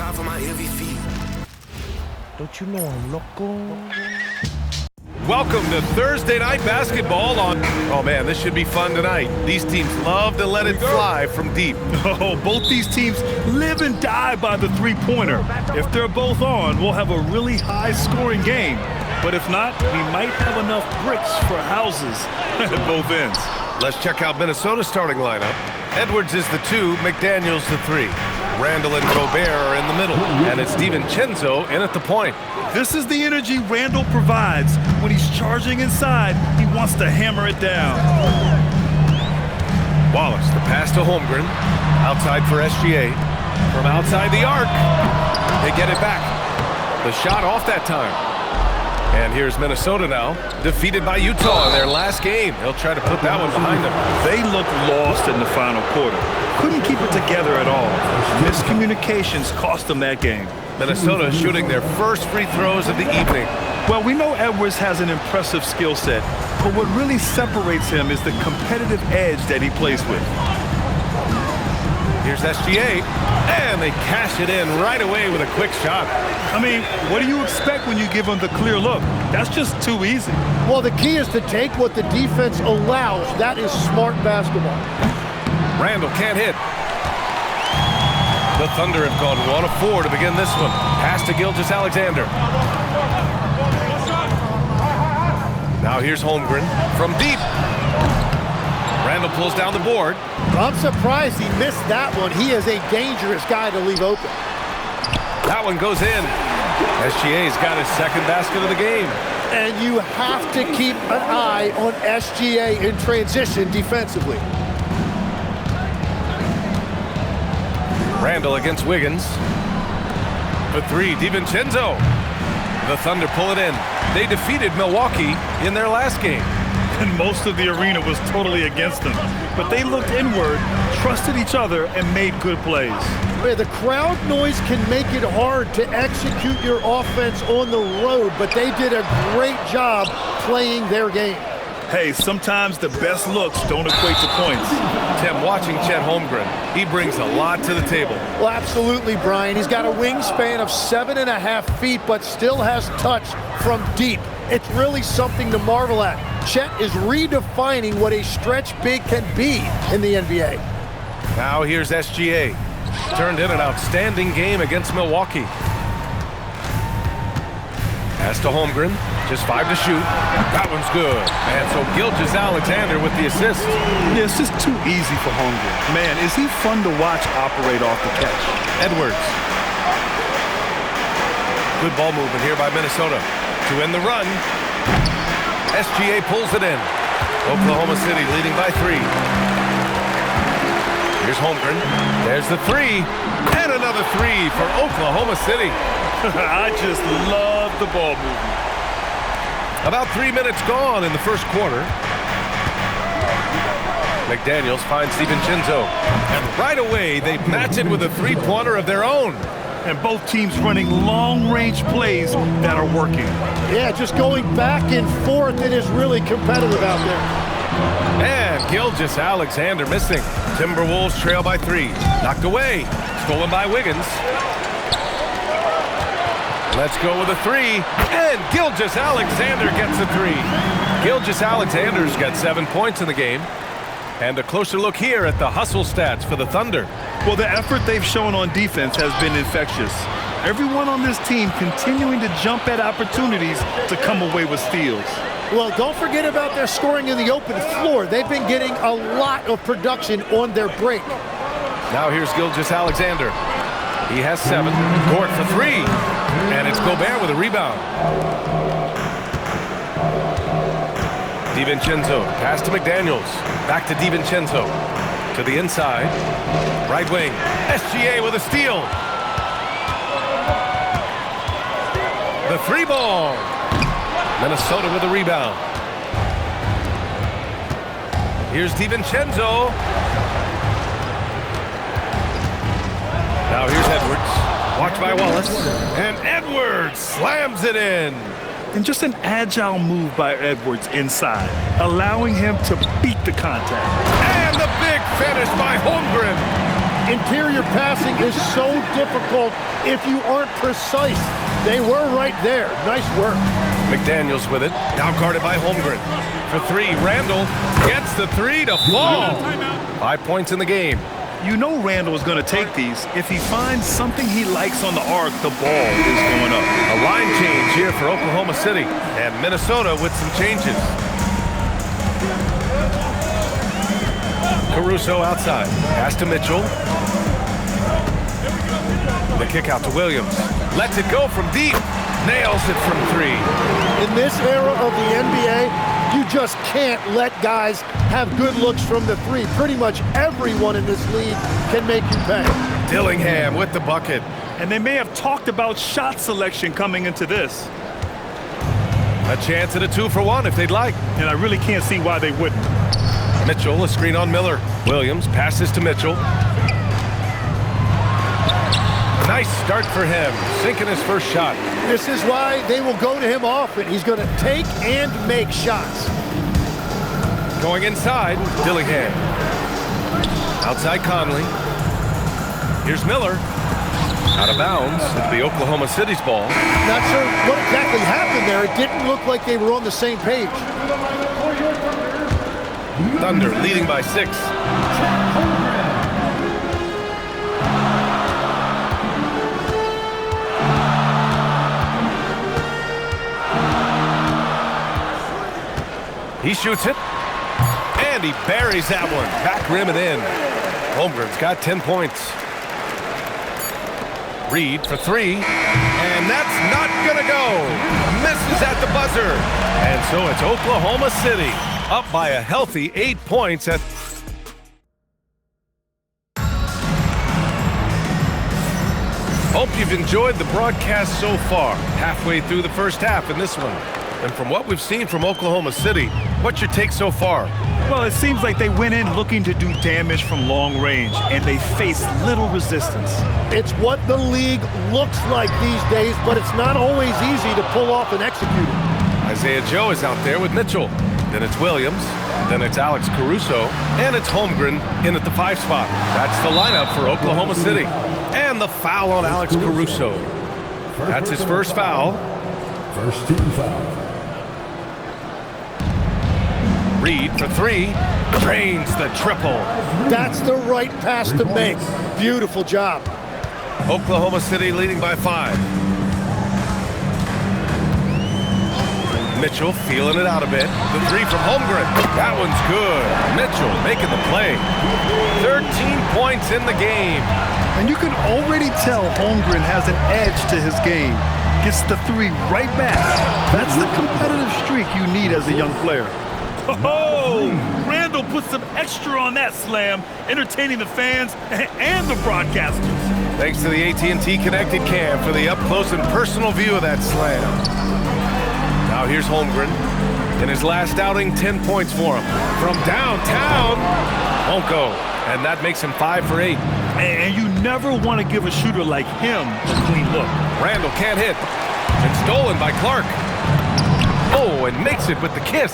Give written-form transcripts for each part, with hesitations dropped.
die for my MVP. Don't you know I'm loco? Welcome to Thursday Night Basketball on... Oh, man, this should be fun tonight. These teams love to let it fly from deep. Oh, both these teams live and die by the three-pointer. If they're both on, we'll have a really high-scoring game. But if not, we might have enough bricks for houses at both ends. Let's check out Minnesota's starting lineup. Edwards is the 2, McDaniels the 3. Randall and Gobert are in the middle. And it's DiVincenzo in at the point. This is the energy Randall provides. When he's charging inside, he wants to hammer it down. Wallace, the pass to Holmgren. Outside for SGA. From outside the arc. They get it back. The shot off that time. And here's Minnesota now, defeated by Utah in their last game. He'll try to put that one behind them. They looked lost in the final quarter. Couldn't keep it together at all. Miscommunications cost them that game. Minnesota shooting their first free throws of the evening. Well, we know Edwards has an impressive skill set, but what really separates him is the competitive edge that he plays with. Here's SGA, and they cash it in right away with a quick shot. I mean, what do you expect when you give him the clear look? That's just too easy. Well, the key is to take what the defense allows. That is smart basketball. Randall can't hit. The Thunder have gone 1 of 4 to begin this one. Pass to Gilgeous-Alexander. Now here's Holmgren from deep. Randall pulls down the board. I'm surprised he missed that one. He is a dangerous guy to leave open. That one goes in. SGA's got his second basket of the game. And you have to keep an eye on SGA in transition defensively. Randall against Wiggins. For 3, DiVincenzo. The Thunder pull it in. They defeated Milwaukee in their last game. And most of the arena was totally against them. But they looked inward, trusted each other, and made good plays. The crowd noise can make it hard to execute your offense on the road, but they did a great job playing their game. Hey, sometimes the best looks don't equate to points. Tim, watching Chet Holmgren, he brings a lot to the table. Well, absolutely, Brian. He's got a wingspan of 7.5 feet, but still has touch from deep. It's really something to marvel at. Chet is redefining what a stretch big can be in the NBA. Now here's SGA. Turned in an outstanding game against Milwaukee. Pass to Holmgren. Just 5 to shoot. That one's good. And so Gilgeous-Alexander with the assist. Yeah, it's just too easy for Holmgren. Man, is he fun to watch operate off the catch. Edwards. Good ball movement here by Minnesota. To end the run. SGA pulls it in. Oklahoma City leading by 3. Here's Holmgren. There's the 3. And another 3 for Oklahoma City. I just love the ball movement. About 3 minutes gone in the first quarter. McDaniels finds DiVincenzo. And right away, they match it with a three-pointer of their own. And both teams running long-range plays that are working. Yeah, just going back and forth. It is really competitive out there. And Gilgeous-Alexander missing. Timberwolves trail by 3. Knocked away. Stolen by Wiggins. Let's go with a 3. And Gilgeous-Alexander gets a 3. Gilgeous-Alexander's got 7 points in the game. And a closer look here at the hustle stats for the Thunder. Well, the effort they've shown on defense has been infectious. Everyone on this team continuing to jump at opportunities to come away with steals. Well, don't forget about their scoring in the open floor. They've been getting a lot of production on their break. Now here's Gilgeous-Alexander. He has 7. Court for 3. And it's Gobert with a rebound. DiVincenzo, pass to McDaniels. Back to DiVincenzo. To the inside. Right wing. SGA with a steal. The 3 ball. Minnesota with a rebound. Here's DiVincenzo. Now here's Edwards. Watched by Wallace. And Edwards slams it in. And just an agile move by Edwards inside, allowing him to beat the contact. And the big finish by Holmgren. Interior passing is so difficult if you aren't precise. They were right there. Nice work. McDaniels with it. Now guarded by Holmgren. For three, Randall gets the three to fall. 5 points in the game. You know Randall is going to take these. If he finds something he likes on the arc, the ball is going up. A line change here for Oklahoma City. And Minnesota with some changes. Caruso outside. Pass to Mitchell. The kick out to Williams. Lets it go from deep. Nails it from three. In this era of the NBA, you just can't let guys have good looks from the three. Pretty much everyone in this league can make you pay. Dillingham with the bucket. And they may have talked about shot selection coming into this. A chance at a 2-for-1 if they'd like. And I really can't see why they wouldn't. Mitchell, a screen on Miller. Williams passes to Mitchell. Nice start for him, sinking his first shot. This is why they will go to him often. He's going to take and make shots. Going inside, Dillingham. Outside Conley. Here's Miller. Out of bounds, into the Oklahoma City's ball. Not sure what exactly happened there. It didn't look like they were on the same page. Thunder leading by 6. He shoots it, and he buries that one. Back rim and in. Holmgren's got 10 points. Reed for 3, and that's not gonna go. Misses at the buzzer. And so it's Oklahoma City up by a healthy 8 points at... Hope you've enjoyed the broadcast so far. Halfway through the first half in this one. And from what we've seen from Oklahoma City, what's your take so far? Well, it seems like they went in looking to do damage from long range, and they faced little resistance. It's what the league looks like these days, but it's not always easy to pull off and execute it. Isaiah Joe is out there with Mitchell. Then it's Williams. Then it's Alex Caruso. And it's Holmgren in at the 5 spot. That's the lineup for Oklahoma City. And the foul on Alex Caruso. That's his first foul. First team foul. Reed for 3, drains the triple. That's the right pass to make. Beautiful job. Oklahoma City leading by 5. Mitchell feeling it out a bit. The 3 from Holmgren. That one's good. Mitchell making the play. 13 points in the game. And you can already tell Holmgren has an edge to his game. Gets the 3 right back. That's the competitive streak you need as a young player. Oh, Randall put some extra on that slam, entertaining the fans and the broadcasters. Thanks to the AT&T Connected Cam for the up-close and personal view of that slam. Now here's Holmgren. In his last outing, 10 points for him. From downtown, won't go. And that makes him 5 for 8. And you never want to give a shooter like him a clean look. Randall can't hit. It's stolen by Clark. Oh, and makes it with the kiss.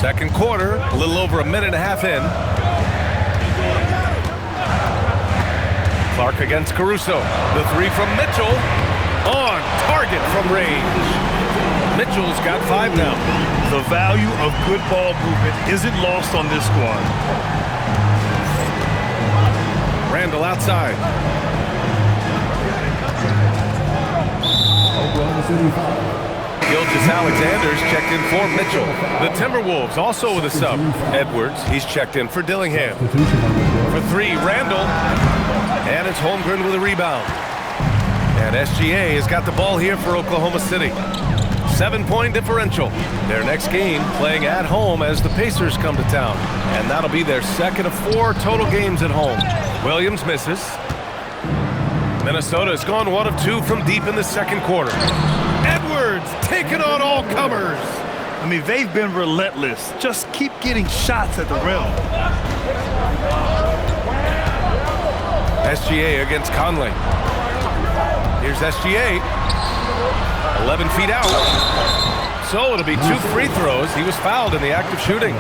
Second quarter, a little over a minute and a half in. Clark against Caruso. The 3 from Mitchell. On target from range. Mitchell's got 5 now. The value of good ball movement isn't lost on this squad. Randall outside. Oklahoma City foul. Gilgeous Alexander's checked in for Mitchell. The Timberwolves also with a sub. Edwards, he's checked in for Dillingham. For 3, Randall. And it's Holmgren with a rebound. And SGA has got the ball here for Oklahoma City. 7-point differential. Their next game playing at home as the Pacers come to town. And that'll be their second of 4 total games at home. Williams misses. Minnesota has gone 1 of 2 from deep in the second quarter. Edwards taking on all comers. I mean, they've been relentless. Just keep getting shots at the rim. SGA against Conley. Here's SGA. 11 feet out. So it'll be 2 free throws. He was fouled in the act of shooting.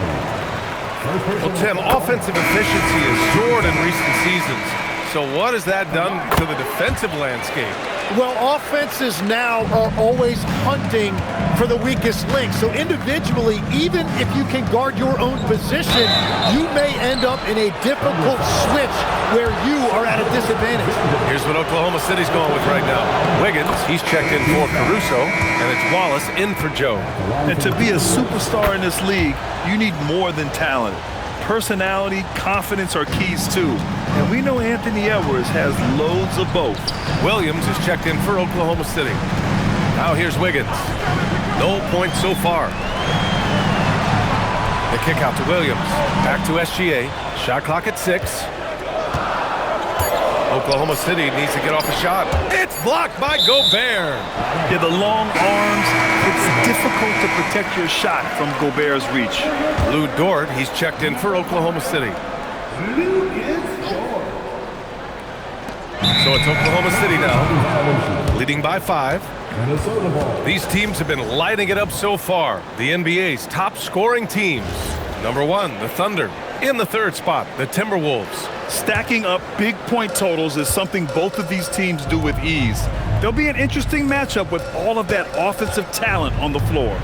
Well, Tim, offensive efficiency has soared in recent seasons. So what has that done to the defensive landscape? Well, offenses now are always hunting for the weakest link. So individually, even if you can guard your own position, you may end up in a difficult switch where you are at a disadvantage. Here's what Oklahoma City's going with right now. Wiggins, he's checked in for Caruso, and it's Wallace in for Joe. And to be a superstar in this league, you need more than talent. Personality, confidence are keys too. And we know Anthony Edwards has loads of both. Williams is checked in for Oklahoma City. Now here's Wiggins. No points so far. The kick out to Williams. Back to SGA. Shot clock at 6. Oklahoma City needs to get off a shot. It's blocked by Gobert. Yeah, the long arms, it's difficult to protect your shot from Gobert's reach. Lou Dort, he's checked in for Oklahoma City. So it's Oklahoma City now, leading by 5. Minnesota ball. These teams have been lighting it up so far. The NBA's top scoring teams. Number 1, the Thunder. In the 3rd spot, the Timberwolves. Stacking up big point totals is something both of these teams do with ease. There'll be an interesting matchup with all of that offensive talent on the floor.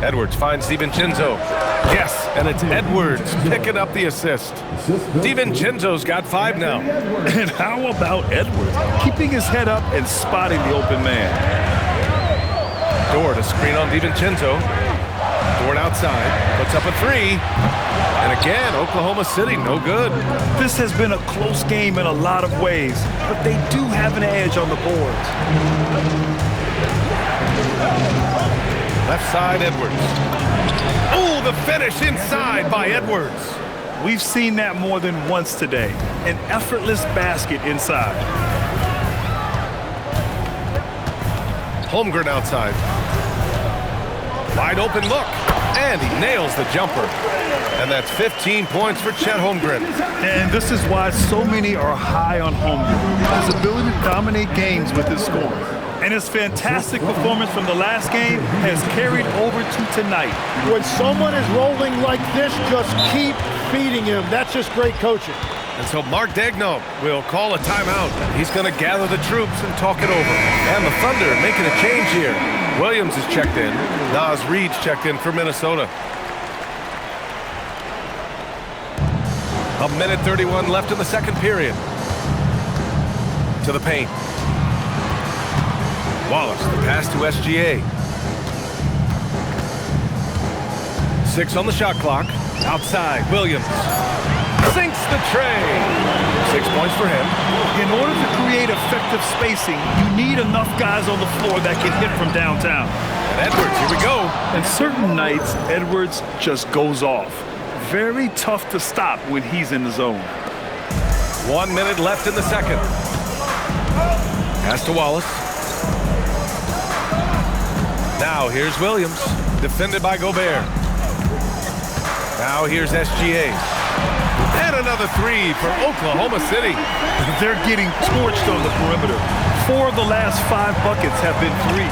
Edwards finds DiVincenzo. Yes, and it's Edwards picking up the assist. DiVincenzo's got 5 now. And how about Edwards keeping his head up and spotting the open man? Dort, a screen on DiVincenzo. Dort outside, puts up a 3. And again, Oklahoma City, no good. This has been a close game in a lot of ways, but they do have an edge on the boards. Left side, Edwards. Oh, the finish inside by Edwards. We've seen that more than once today. An effortless basket inside. Holmgren outside. Wide open look. And he nails the jumper. And that's 15 points for Chet Holmgren. And this is why so many are high on Holmgren. His ability to dominate games with his scoring. And his fantastic performance from the last game has carried over to tonight. When someone is rolling like this, just keep feeding him. That's just great coaching. And so Mark Daigneault will call a timeout. He's going to gather the troops and talk it over. And the Thunder making a change here. Williams is checked in. Naz Reid's checked in for Minnesota. A minute 31 left in the second period. To the paint. Wallace, the pass to SGA. 6 on the shot clock. Outside, Williams. Sinks the tray. 6 points for him. In order to create effective spacing, you need enough guys on the floor that can hit from downtown. And Edwards, here we go. And certain nights, Edwards just goes off. Very tough to stop when he's in the zone. 1 minute left in the second. Pass to Wallace. Now here's Williams, defended by Gobert. Now here's SGA. And another 3 for Oklahoma City. They're getting torched on the perimeter. 4 of the last 5 buckets have been threes.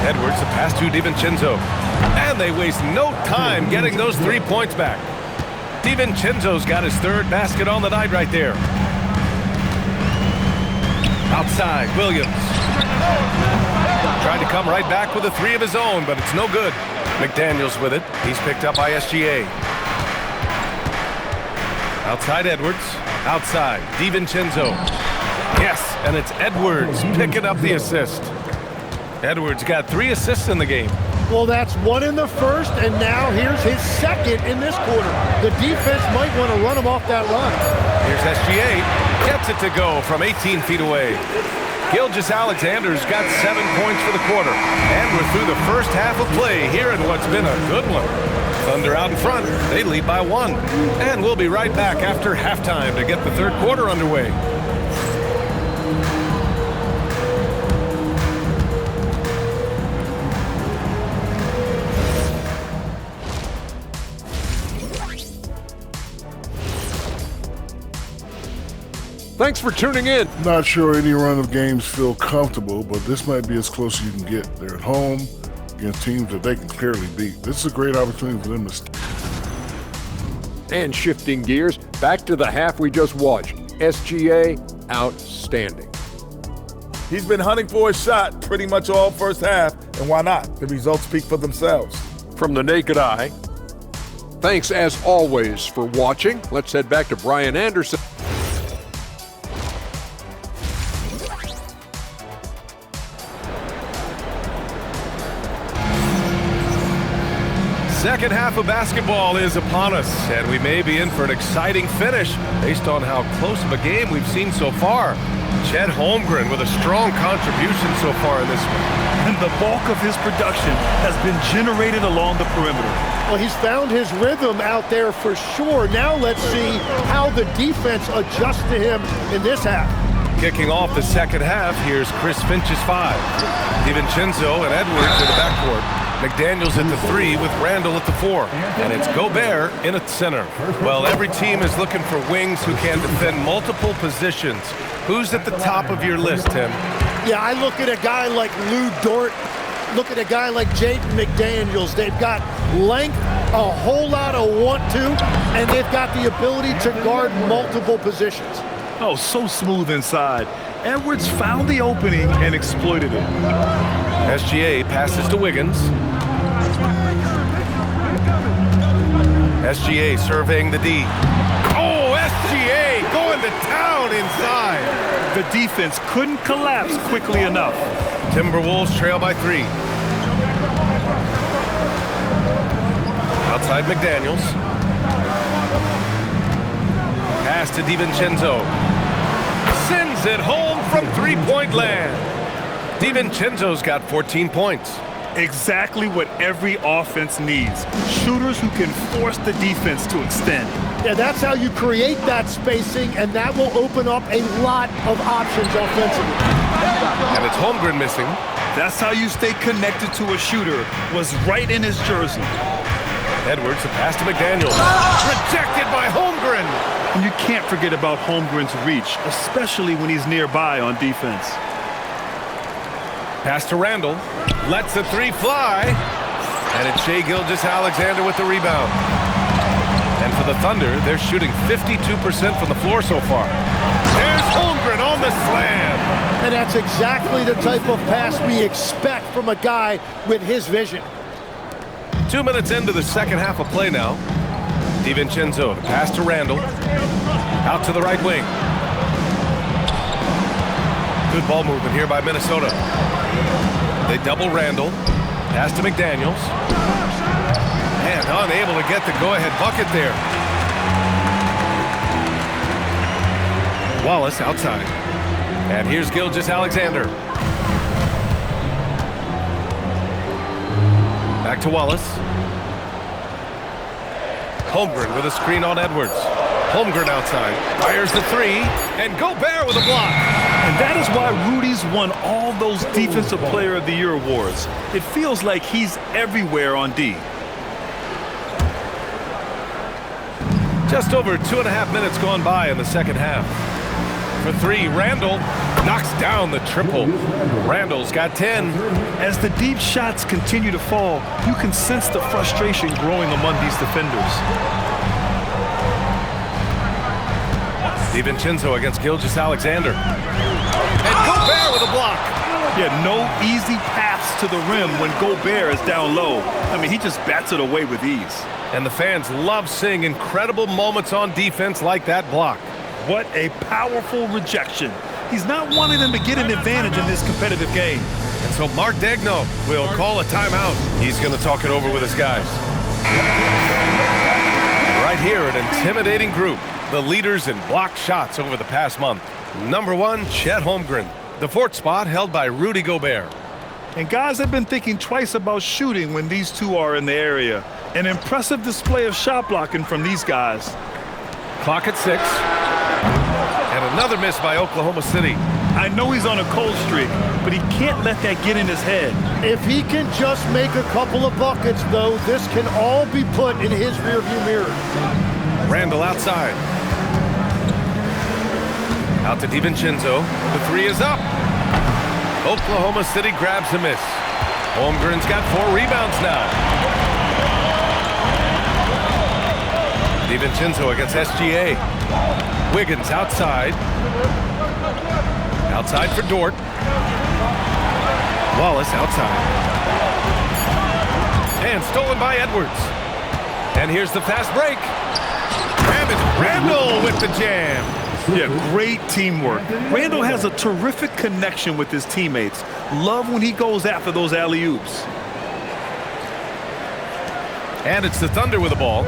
Edwards, the pass to DiVincenzo. And they waste no time getting those 3 points back. DiVincenzo's got his 3rd basket on the night right there. Outside, Williams. Tried to come right back with a 3 of his own, but it's no good. McDaniels with it. He's picked up by SGA. Outside Edwards. Outside, DiVincenzo. Yes, and it's Edwards picking up the assist. Edwards got 3 assists in the game. Well, that's 1 in the first, and now here's his 2nd in this quarter. The defense might want to run him off that run. Here's SGA. Gets it to go from 18 feet away. Gilgeous-Alexander's got 7 points for the quarter. And we're through the first half of play here in what's been a good one. Thunder out in front. They lead by 1. And we'll be right back after halftime to get the 3rd quarter underway. Thanks for tuning in. Not sure any run of games feel comfortable, but this might be as close as you can get. They're at home against teams that they can clearly beat. This is a great opportunity for them to And shifting gears, back to the half we just watched. SGA, outstanding. He's been hunting for a shot pretty much all first half, and why not? The results speak for themselves. From the naked eye. Thanks as always for watching. Let's head back to Brian Anderson. Second half of basketball is upon us, and we may be in for an exciting finish based on how close of a game we've seen so far. Chet Holmgren with a strong contribution so far in this one. And the bulk of his production has been generated along the perimeter. Well, he's found his rhythm out there for sure. Now let's see how the defense adjusts to him in this half. Kicking off the second half, here's Chris Finch's 5. DiVincenzo and Edwards in the backcourt. McDaniels at the 3 with Randall at the 4. And it's Gobert in at center. Well, every team is looking for wings who can defend multiple positions. Who's at the top of your list, Tim? Yeah, I look at a guy like Lou Dort, look at a guy like Jaden McDaniels. They've got length, a whole lot of want-to, and they've got the ability to guard multiple positions. Oh, so smooth inside. Edwards found the opening and exploited it. SGA passes to Wiggins. SGA surveying the D. Oh, SGA going to town inside. The defense couldn't collapse quickly enough. Timberwolves trail by 3. Outside McDaniels. Pass to DiVincenzo. Sends it home from three-point land. DiVincenzo's got 14 points. Exactly what every offense needs. Shooters who can force the defense to extend. Yeah, that's how you create that spacing, and that will open up a lot of options offensively. And it's Holmgren missing. That's how you stay connected to a shooter. Was right in his jersey. Edwards, a pass to McDaniels. Rejected by Holmgren. And you can't forget about Holmgren's reach, especially when he's nearby on defense. Pass to Randall. Lets the 3 fly. And it's Shai Gilgeous-Alexander with the rebound. And for the Thunder, they're shooting 52% from the floor so far. There's Holmgren on the slam. And that's exactly the type of pass we expect from a guy with his vision. 2 minutes into the second half of play now. DiVincenzo, the pass to Randall. Out to the right wing. Good ball movement here by Minnesota. They double Randall. Pass to McDaniels. And unable to get the go-ahead bucket there. Wallace outside. And here's Gilgeous-Alexander. Back to Wallace. Holmgren with a screen on Edwards. Holmgren outside. Fires the 3. And Gobert with a block. And that is why Rudy's won all those Defensive Player of the Year awards. It feels like he's everywhere on D. Just over 2.5 minutes gone by in the second half. For 3, Randall knocks down the triple. Randall's got 10. As the deep shots continue to fall, you can sense the frustration growing among these defenders. DiVincenzo against Gilgeous-Alexander. And Gobert with a block. Yeah, no easy paths to the rim when Gobert is down low. I mean, he just bats it away with ease. And the fans love seeing incredible moments on defense like that block. What a powerful rejection. He's not wanting them to get an advantage in this competitive game. And so Mark Daigneault will call a timeout. He's going to talk it over with his guys. Right here, an intimidating group. The leaders in blocked shots over the past month. Number 1, Chet Holmgren. The 4th spot held by Rudy Gobert. And guys have been thinking twice about shooting when these two are in the area. An impressive display of shot blocking from these guys. Clock at 6. And another miss by Oklahoma City. I know he's on a cold streak, but he can't let that get in his head. If he can just make a couple of buckets, though, this can all be put in his rearview mirror. Randall outside. Out to DiVincenzo. The 3 is up. Oklahoma City grabs a miss. Holmgren's got 4 rebounds now. DiVincenzo against SGA. Wiggins outside. Outside for Dort. Wallace outside. And stolen by Edwards. And here's the fast break. And it's Randall with the jam. Yeah, great teamwork. Randall has a terrific connection with his teammates. Love when he goes after those alley-oops. And it's the Thunder with the ball.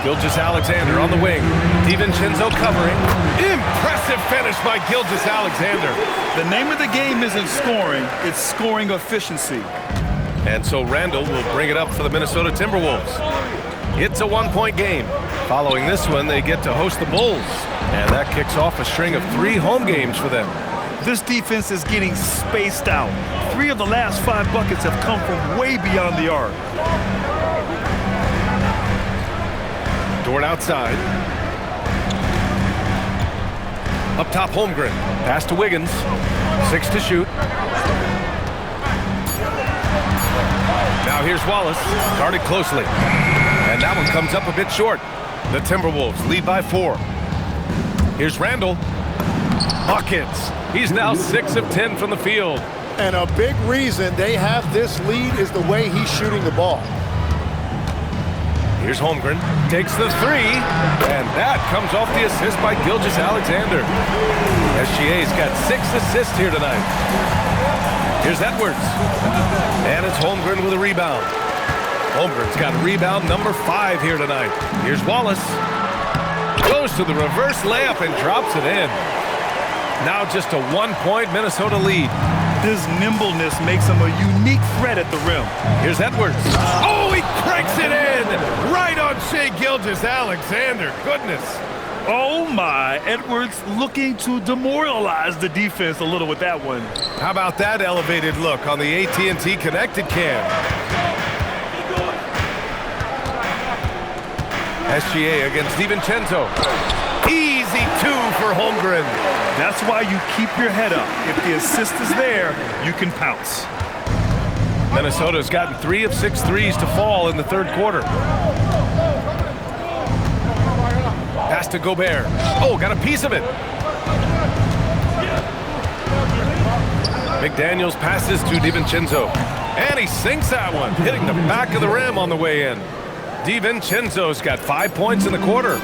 Gilgeous-Alexander on the wing. DiVincenzo covering. Impressive finish by Gilgeous-Alexander. The name of the game isn't scoring, it's scoring efficiency. And so Randall will bring it up for the Minnesota Timberwolves. It's a one-point game. Following this one, they get to host the Bulls. And that kicks off a string of 3 home games for them. This defense is getting spaced out. 3 of the last 5 buckets have come from way beyond the arc. Dort outside. Up top, Holmgren. Pass to Wiggins. 6 to shoot. Now here's Wallace. Guarded closely. And that one comes up a bit short. The Timberwolves lead by 4. Here's Randall. Buckets. He's now 6 of 10 from the field. And a big reason they have this lead is the way he's shooting the ball. Here's Holmgren. Takes the 3. And that comes off the assist by Gilgeous-Alexander. SGA's got 6 assists here tonight. Here's Edwards. And it's Holmgren with a rebound. Holmgren's got rebound number 5 here tonight. Here's Wallace. Goes to the reverse layup and drops it in. Now just a 1-point Minnesota lead. This nimbleness makes him a unique threat at the rim. Here's Edwards. Oh, he cranks it in! Right on Shai Gilgeous-Alexander. Goodness. Oh my, Edwards looking to demoralize the defense a little with that one. How about that elevated look on the AT&T Connected Cam? SGA against DiVincenzo. Easy 2 for Holmgren. That's why you keep your head up. If the assist is there, you can pounce. Minnesota's gotten 3 of 6 threes to fall in the third quarter. Pass to Gobert. Oh, got a piece of it. McDaniels passes to DiVincenzo. And he sinks that one, hitting the back of the rim on the way in. DiVincenzo's got 5 points in the quarter.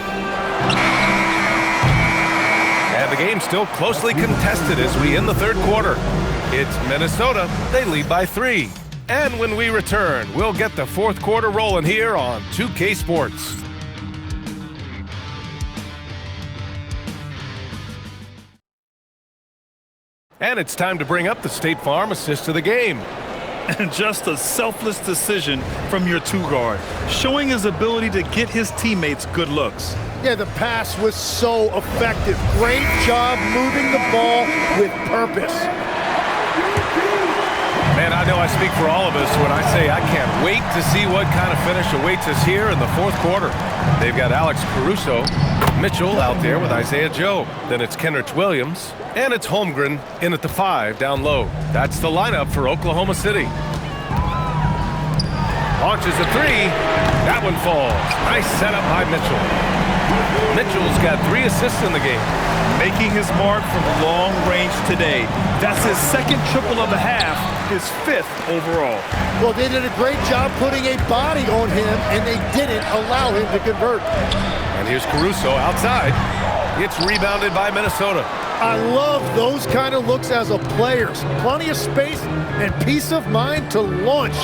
And the game's still closely contested as we end the third quarter. It's Minnesota. They lead by 3. And when we return, we'll get the fourth quarter rolling here on 2K Sports. And it's time to bring up the State Farm assist of the game. And just a selfless decision from your 2-guard, showing his ability to get his teammates good looks. Yeah, the pass was so effective. Great job moving the ball with purpose. Man, I know I speak for all of us when I say I can't wait to see what kind of finish awaits us here in the fourth quarter. They've got Alex Caruso, Mitchell out there with Isaiah Joe. Then it's Kenrich Williams, and it's Holmgren in at the 5 down low. That's the lineup for Oklahoma City. Launches a 3. That one falls. Nice setup by Mitchell. Mitchell's got 3 assists in the game. Making his mark from long range today. That's his 2nd triple of the half, his 5th overall. Well, they did a great job putting a body on him, and they didn't allow him to convert. And here's Caruso outside. It's rebounded by Minnesota. I love those kind of looks as a player. Plenty of space and peace of mind to launch.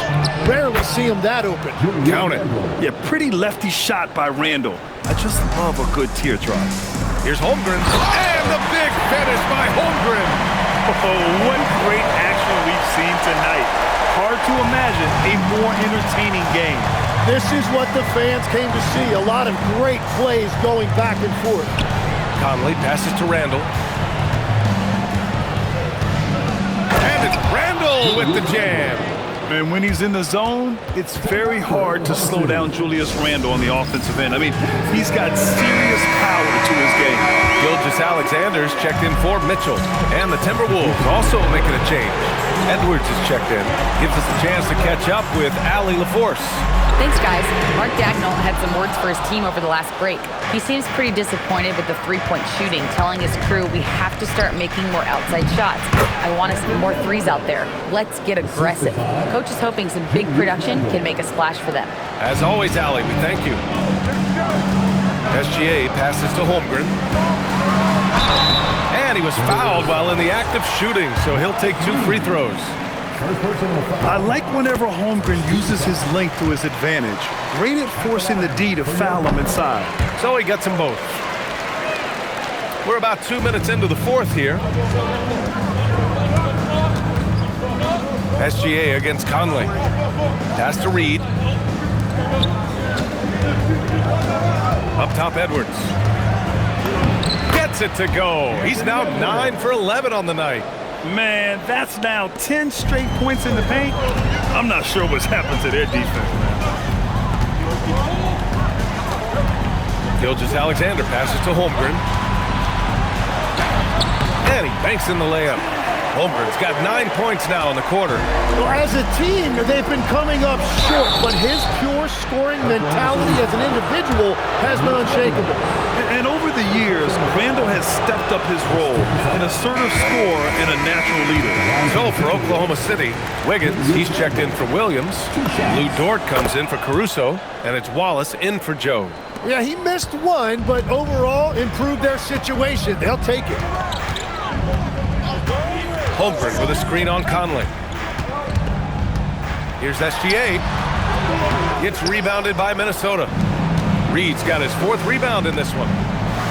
Rarely see him that open. Count it. Yeah, pretty lefty shot by Randall. I just love a good teardrop. Here's Holmgren. And the big finish by Holmgren. Oh, what great action we've seen tonight. Hard to imagine a more entertaining game. This is what the fans came to see. A lot of great plays going back and forth. Conley passes to Randall. And it's Randall with the jam. And when he's in the zone, it's very hard to slow down Julius Randle on the offensive end. I mean, he's got serious power to his game. Gilgeous-Alexander's checked in for Mitchell. And the Timberwolves also making a change. Edwards is checked in. Gives us a chance to catch up with Allie LaForce. Thanks, guys. Mark Dagnall had some words for his team over the last break. He seems pretty disappointed with the three-point shooting, telling his crew we have to start making more outside shots. I want to see more threes out there. Let's get aggressive. Coach is hoping some big production can make a splash for them. As always, Allie, we thank you. SGA passes to Holmgren. And he was fouled while in the act of shooting, so he'll take 2 free throws. I like whenever Holmgren uses his length to his advantage. Great at forcing the D to foul him inside. So he gets them both. We're about 2 minutes into the fourth here. SGA against Conley. Pass to Reed. Up top, Edwards. Gets it to go. He's now 9 for 11 on the night. Man, that's now 10 straight points in the paint. I'm not sure what's happened to their defense, man. Gilgeous-Alexander passes to Holmgren. And he banks in the layup. Holmgren's got 9 points now in the quarter. Well, as a team, they've been coming up short, but his pure scoring mentality as an individual has been unshakable. And over the years, Randall has stepped up his role, an assertive scorer and a natural leader. So for Oklahoma City, Wiggins, he's checked in for Williams. Lou Dort comes in for Caruso, and it's Wallace in for Joe. Yeah, he missed one, but overall improved their situation. They'll take it. Holmgren with a screen on Conley. Here's SGA. It's rebounded by Minnesota. Reed's got his 4th rebound in this one.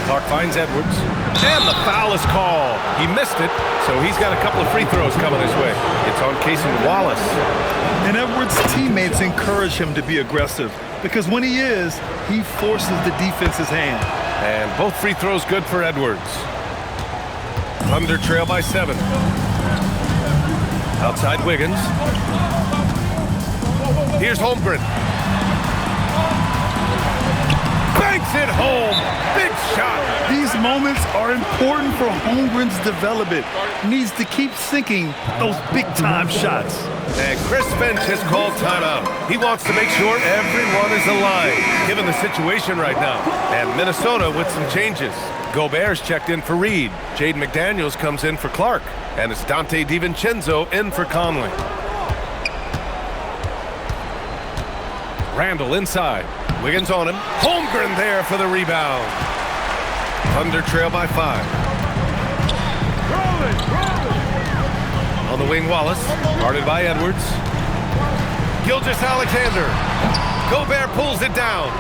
Clark finds Edwards. And the foul is called. He missed it, so he's got a couple of free throws coming his way. It's on Casey Wallace. And Edwards' teammates encourage him to be aggressive because when he is, he forces the defense's hand. And both free throws good for Edwards. Thunder trail by 7. Outside Wiggins. Here's Holmgren. Banks it home. Big shot. These moments are important for Holmgren's development. He needs to keep sinking those big-time shots. And Chris Finch has called timeout. He wants to make sure everyone is aligned, given the situation right now. And Minnesota with some changes. Gobert's checked in for Reed. Jaden McDaniels comes in for Clark. And it's Dante DiVincenzo in for Conley. Randall inside. Wiggins on him. Holmgren there for the rebound. Thunder trail by 5. On the wing, Wallace. Guarded by Edwards. Gilgeous-Alexander. Gobert pulls it down.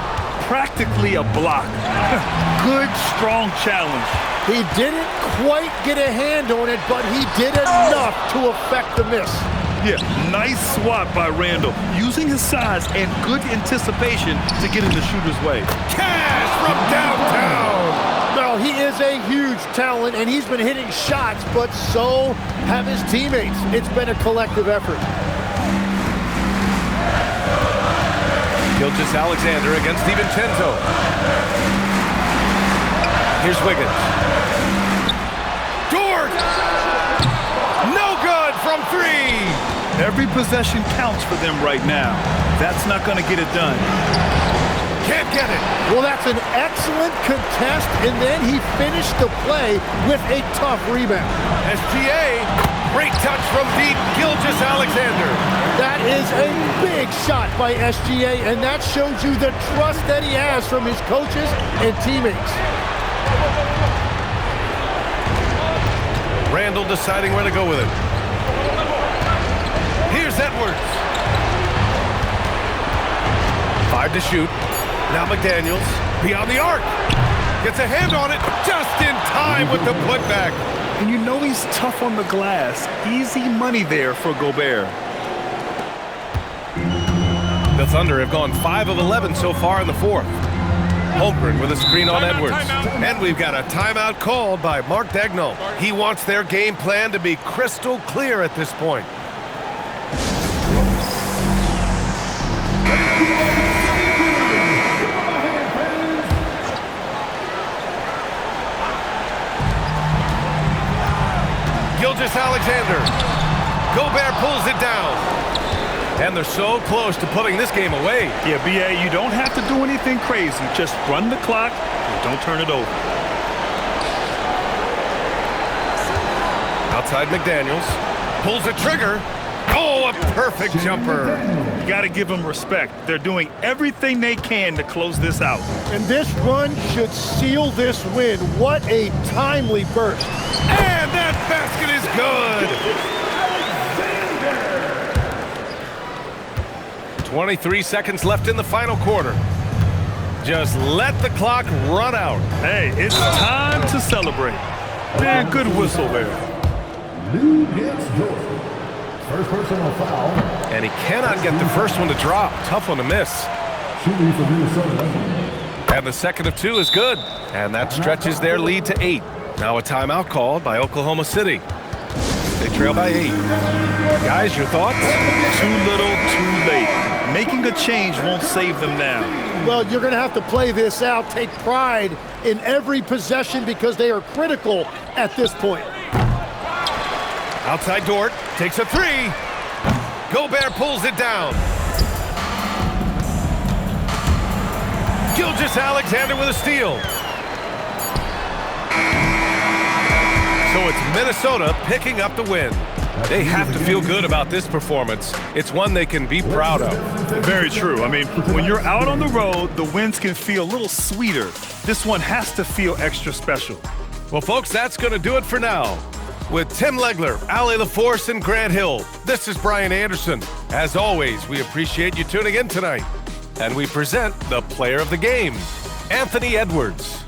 Practically a block. Good, strong challenge. He didn't quite get a hand on it, but he did enough to affect the miss. Yeah, nice swat by Randall, using his size and good anticipation to get in the shooter's way. Cash from downtown. Well, he is a huge talent, and he's been hitting shots, but so have his teammates. It's been a collective effort. Gilgeous-Alexander against DiVincenzo. Here's Wiggins. Dort! No good from 3! Every possession counts for them right now. That's not going to get it done. Can't get it. Well, that's an excellent contest, and then he finished the play with a tough rebound. SGA, great touch from deep, Gilgeous-Alexander. That is a big shot by SGA, and that shows you the trust that he has from his coaches and teammates. Randall deciding where to go with it. Here's Edwards. 5 to shoot. Now McDaniels, beyond the arc. Gets a hand on it, just in time with the putback. And you know he's tough on the glass. Easy money there for Gobert. The Thunder have gone 5 of 11 so far in the fourth. Holmgren with a screen on Edwards. And we've got a timeout called by Mark Dagnall. He wants their game plan to be crystal clear at this point. Gilgeous-Alexander. Gobert pulls it down. And they're so close to putting this game away. Yeah, B.A., you don't have to do anything crazy. Just run the clock and don't turn it over. Outside McDaniels. Pulls the trigger. Oh, a perfect jumper. You got to give them respect. They're doing everything they can to close this out. And this run should seal this win. What a timely burst. And that basket is good. 23 seconds left in the final quarter. Just let the clock run out. Hey, it's time to celebrate. Man, good whistle there. Lou hits Jordan. First personal foul. And he cannot get the first one to drop. Tough one to miss. Shooting for Minnesota. And the second of two is good. And that stretches their lead to 8. Now a timeout called by Oklahoma City. They trail by 8. Guys, your thoughts? Too little, too late. Making a change won't save them now. Well, you're going to have to play this out. Take pride in every possession because they are critical at this point. Outside Dort takes a 3. Gobert pulls it down. Gilgeous-Alexander with a steal. So it's Minnesota picking up the win. They have to feel good about this performance. It's one they can be proud of. Very true. I mean, when you're out on the road, the wins can feel a little sweeter. This one has to feel extra special. Well, folks, that's going to do it for now. With Tim Legler, Allie LaForce, and Grant Hill, this is Brian Anderson. As always, we appreciate you tuning in tonight. And we present the player of the game, Anthony Edwards.